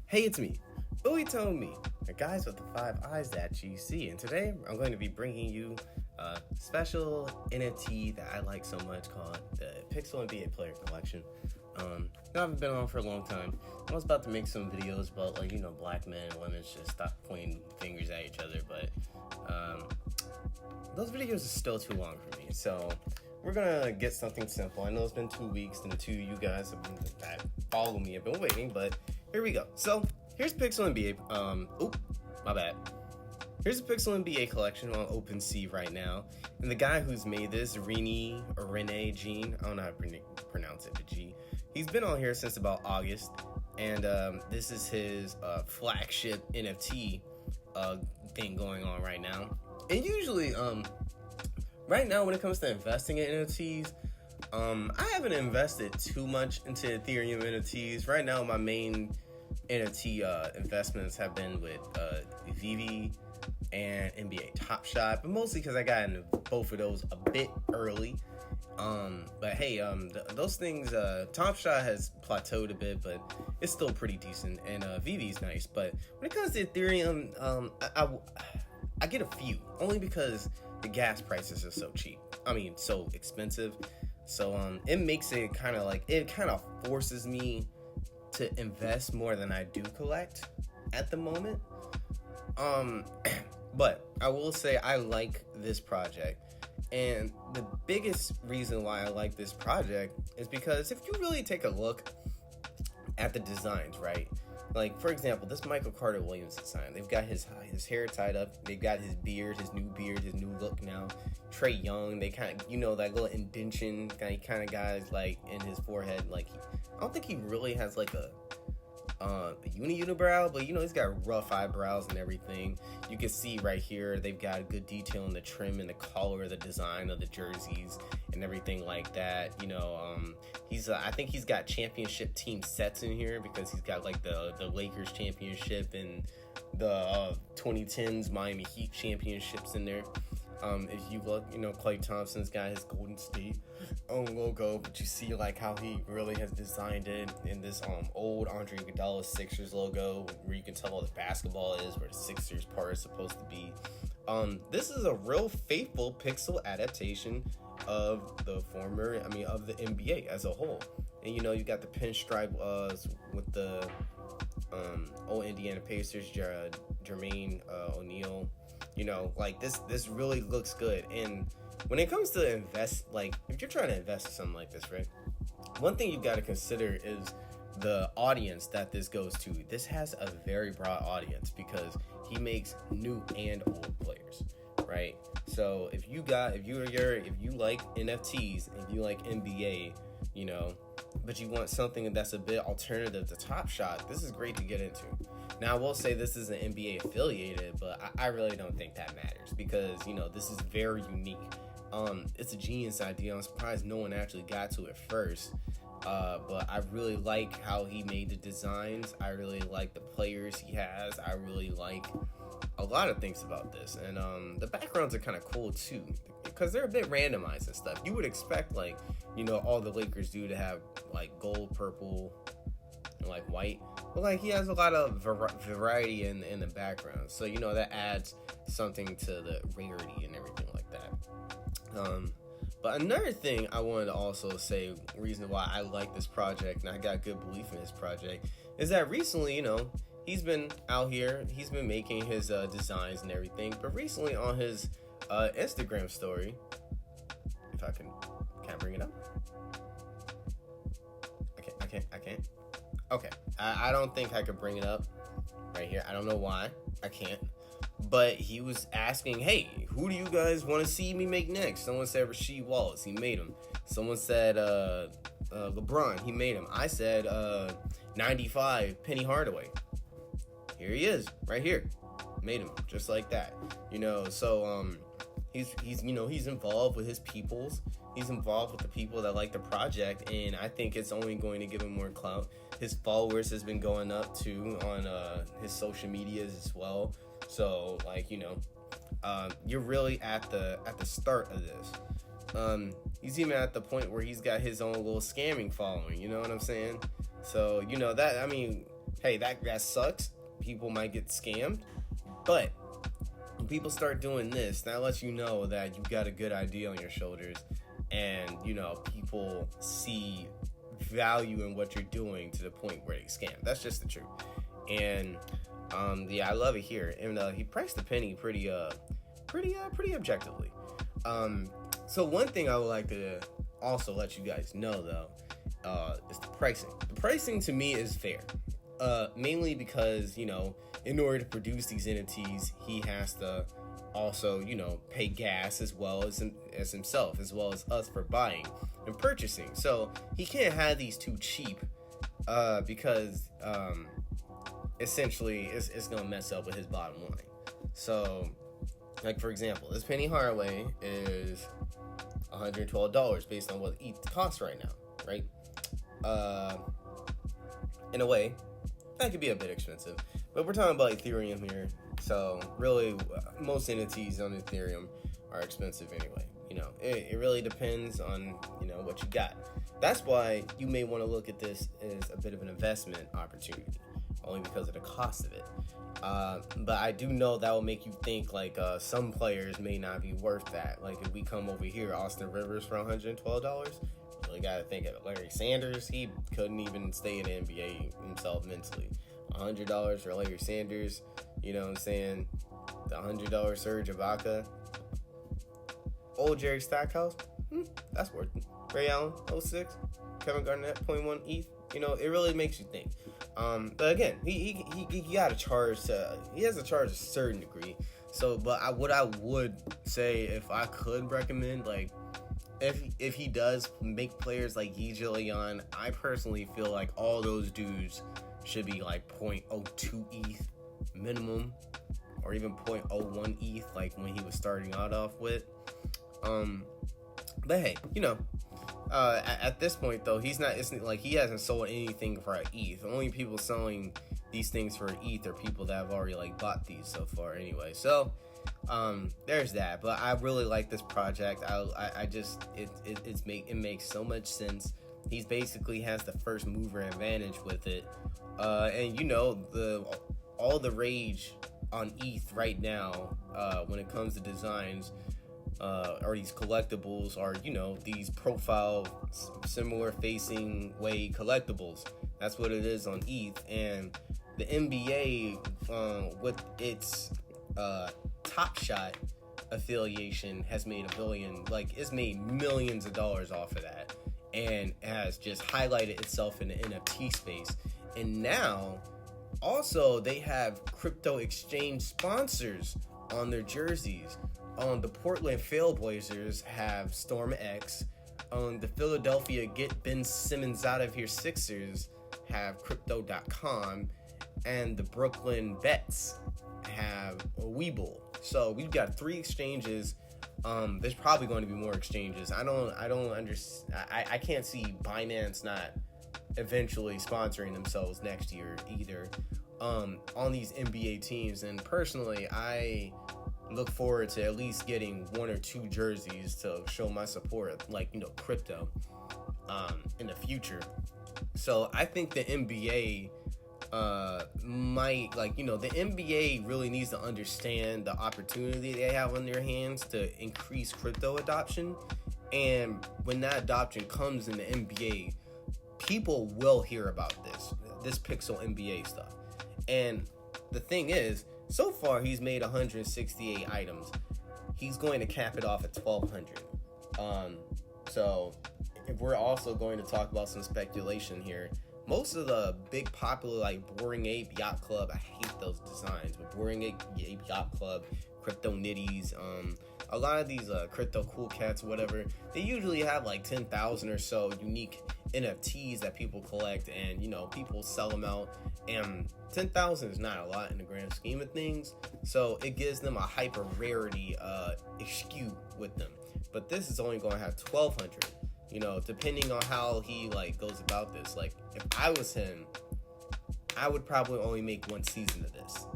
Hey, it's me, Ooey Told Me, the guys with the five eyes that you see. And today I'm going to be bringing you a special NFT that I like so much called the Pixel NBA Player Collection. I haven't been on for a long time. I was about to make some videos about, black men and women should stop pointing fingers at each other, but those videos are still too long for me. So we're gonna get something simple. I know it's been 2 weeks, and the two of you guys that follow me have been waiting, but here we go. So here's Pixel NBA. My bad. Here's the Pixel NBA collection on OpenSea right now, and the guy who's made this, ReeneG, I don't know how to pronounce it, but G. He's been on here since about August, and this is his flagship NFT thing going on right now. And usually, right now when it comes to investing in NFTs, I haven't invested too much into Ethereum NFTs. Right now, my main NFT investments have been with Vivi and NBA Top Shot, but mostly because I got into both of those a bit early. But hey, those things, Top Shot has plateaued a bit, but it's still pretty decent, and Vivi's nice. But when it comes to Ethereum, I get a few, only because the gas prices are so cheap. So expensive. So it makes it kind of forces me to invest more than I do collect at the moment. But I will say I like this project. And the biggest reason why I like this project is because if you really take a look at the designs, right? Like, for example, this Michael Carter Williams design. They've got his hair tied up. They've got his beard, his new look now. Trey Young, they kind of, that little indentation kind of guys, like, in his forehead. Like, I don't think he really has, like, a unibrow, but, he's got rough eyebrows and everything. You can see right here, they've got a good detail in the trim and the color, the design of the jerseys and everything like that. I think he's got championship team sets in here because he's got like the Lakers championship and the 2010s Miami Heat championships in there. If you look, Klay Thompson's got his Golden State logo, but you see like how he really has designed it in this old Andre Iguodala Sixers logo, where you can tell all the basketball is, where the Sixers part is supposed to be. This is a real faithful pixel adaptation of the NBA as a whole. And you got the pinstripe with the old Indiana Pacers, Jermaine O'Neal. This really looks good. And when it comes to invest, like, if you're trying to invest in something like this, right, one thing you got to consider is the audience that this goes to. This has a very broad audience because he makes new and old players, right? So if you like NFTs, if you like NBA, but you want something that's a bit alternative to Top Shot, this is great to get into. Now, I will say this isn't NBA affiliated, but I really don't think that matters because, this is very unique. It's a genius idea. I'm surprised no one actually got to it first. But I really like how he made the designs. I really like the players he has. I really like a lot of things about this. And the backgrounds are kind of cool too, because they're a bit randomized and stuff. You would expect, like, all the Lakers do to have like gold, purple, and like white. But like he has a lot of variety in the background. So, that adds something to the rarity and everything like that. But another thing I wanted to also say, reason why I like this project and I got good belief in this project, is that recently, he's been out here, he's been making his designs and everything. But recently on his Instagram story, if I can I bring it up? I can't. Okay, I don't think I could bring it up right here. I don't know why I can't. But he was asking, hey, who do you guys want to see me make next? Someone said Rasheed Wallace. He made him. Someone said LeBron. He made him. I said 95 Penny Hardaway. Here he is, right here. Made him just like that. So he's involved with his peoples. He's involved with the people that like the project, and I think it's only going to give him more clout. His followers has been going up too on his social medias as well. So you're really at the start of this. He's even at the point where he's got his own little scamming following. You know what I'm saying? So that hey, that sucks. People might get scammed, but when people start doing this, that lets you know that you've got a good idea on your shoulders, and people see value in what you're doing to the point where they scam. That's just the truth. And I love it here. And he priced the penny pretty objectively. So one thing I would like to also let you guys know though is the pricing. The pricing to me is fair. Mainly because, in order to produce these NFTs, he has to also, pay gas as well as himself, as well as us for buying and purchasing. So he can't have these too cheap because essentially it's going to mess up with his bottom line. So, like, for example, this penny hardware is $112 based on what ETH costs right now, right? In a way, that could be a bit expensive, but we're talking about Ethereum here, so really most NFTs on Ethereum are expensive anyway. It really depends on what you got. That's why you may want to look at this as a bit of an investment opportunity, only because of the cost of it. But I do know that will make you think like some players may not be worth that. Like if we come over here, Austin Rivers for $112. You got to think of it. Larry Sanders, he couldn't even stay in the NBA himself mentally. $100 for Larry Sanders, you know what I'm saying? The $100 Serge Ibaka. Old Jerry Stackhouse, that's worth it. Ray Allen, 06. Kevin Garnett, 0.1 ETH. It really makes you think. But again, he got to charge. He has to charge a certain degree. So, but what I would say, if I could recommend, like, if he does make players like Yi Leon, I personally feel like all those dudes should be like 0.02 ETH minimum, or even 0.01 ETH, like when he was starting out off with. But hey, at this point though, it's like he hasn't sold anything for an ETH. The only people selling these things for an ETH are people that have already like bought these so far anyway. So there's that. But I really like this project. It makes so much sense. He's basically has the first mover advantage with it. And all the rage on ETH right now, when it comes to designs, or these collectibles, are these profile similar facing way collectibles. That's what it is on ETH. And the NBA, with its Top Shot affiliation, has made $1 billion. Like, it's made millions of dollars off of that, and has just highlighted itself in the NFT space. And now also they have crypto exchange sponsors on their jerseys. The Portland Trailblazers have StormX. The Philadelphia Get Ben Simmons Out of Here Sixers have Crypto.com. And the Brooklyn Bets have Webull. So we've got 3 exchanges. There's probably going to be more exchanges. I don't understand. I can't see Binance not eventually sponsoring themselves next year either, on these NBA teams. And personally, I look forward to at least getting 1 or 2 jerseys to show my support, like, crypto, in the future. So I think the NBA might, like, the NBA really needs to understand the opportunity they have on their hands to increase crypto adoption. And when that adoption comes in the NBA, people will hear about this Pixel NBA stuff. And the thing is, so far he's made 168 items. He's going to cap it off at 1,200. So if we're also going to talk about some speculation here, most of the big popular, like Boring Ape Yacht Club, I hate those designs, but Boring Ape Yacht Club, Crypto Nitties, a lot of these Crypto Cool Cats, whatever, they usually have like 10,000 or so unique NFTs that people collect, and people sell them out, and 10,000 is not a lot in the grand scheme of things, so it gives them a hyper rarity skew with them. But this is only going to have 1,200. Depending on how he like goes about this. Like, if I was him, I would probably only make 1 season of this,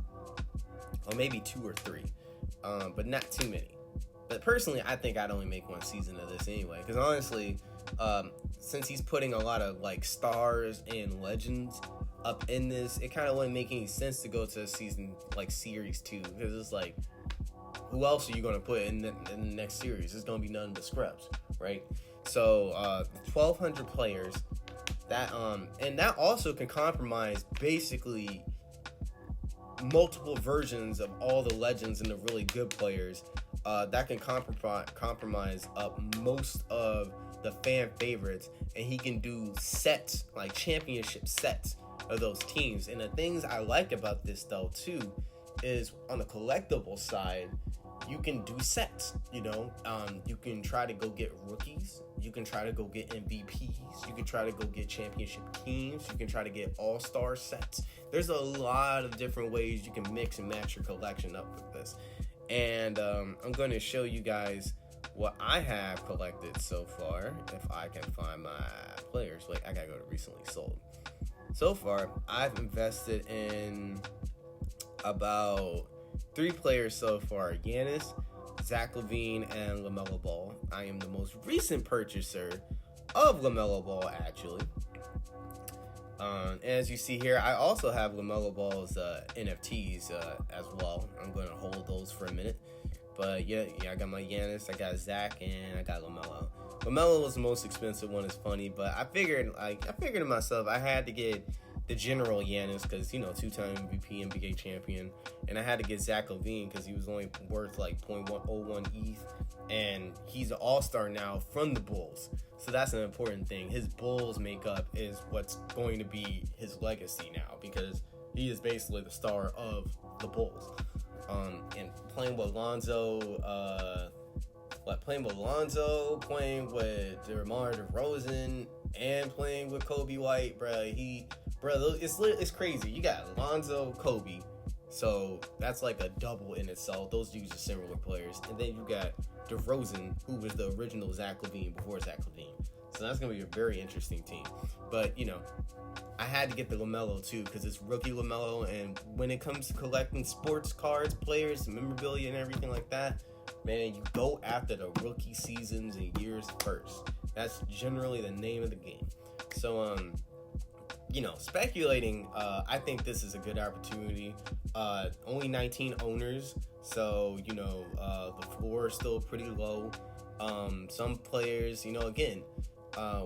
or maybe 2 or 3, but not too many. But personally, I think I'd only make 1 season of this anyway, because honestly, since he's putting a lot of like stars and legends up in this, it kind of wouldn't make any sense to go to a season like Series 2, because it's like, who else are you going to put in the next series? It's going to be none but scrubs, right? So 1,200 players, that and that also can compromise basically multiple versions of all the legends and the really good players. That can compromise up most of the fan favorites, and he can do sets, like championship sets of those teams. And the things I like about this though too is on the collectible side, you can do sets, you know. You can try to go get rookies, you can try to go get MVPs, you can try to go get championship teams, you can try to get all-star sets. There's a lot of different ways you can mix and match your collection up with this. And I'm going to show you guys what I have collected so far, if I can find my players. Wait, I gotta go to recently sold. So far, I've invested in about 3 players so far: Giannis, Zach LaVine, and LaMelo Ball. I am the most recent purchaser of LaMelo Ball, actually. As you see here, I also have LaMelo Ball's NFTs as well. I'm going to hold those for a minute. But yeah, I got my Giannis, I got Zach, and I got LaMelo. LaMelo was the most expensive one. It's funny, but I figured to myself, I had to get the general Giannis because, you know, 2-time MVP, NBA champion, and I had to get Zach LaVine because he was only worth like 0.101 ETH, and he's an all-star now from the Bulls. So that's an important thing. His Bulls makeup is what's going to be his legacy now, because he is basically the star of the Bulls. And playing with Lonzo, playing with DeMar DeRozan, and playing with Kobe White, it's crazy. You got Lonzo, Kobe, so that's like a double in itself. Those dudes are similar players, and then you got DeRozan, who was the original Zach LaVine before Zach LaVine. So that's gonna be a very interesting team. But you know, I had to get the LaMelo too because it's rookie LaMelo, and when it comes to collecting sports cards, players, memorabilia, and everything like that, man, you go after the rookie seasons and years first. That's generally the name of the game. So you know, speculating, I think this is a good opportunity. Only 19 owners, so you know, the floor is still pretty low. Some players, you know, again,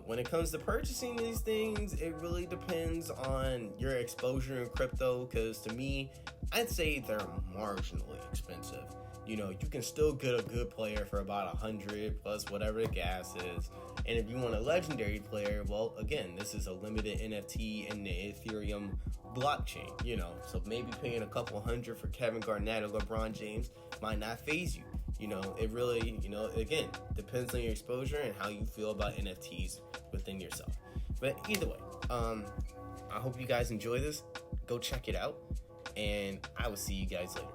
when it comes to purchasing these things, it really depends on your exposure in crypto, because to me, I'd say they're marginally expensive. You know, you can still get a good player for about 100 plus whatever the gas is. And if you want a legendary player, well, again, this is a limited NFT in the Ethereum blockchain, you know. So maybe paying a couple hundred for Kevin Garnett or LeBron James might not faze you. You know, it really, you know, again, depends on your exposure and how you feel about NFTs within yourself. But either way, I hope you guys enjoy this. Go check it out, and I will see you guys later.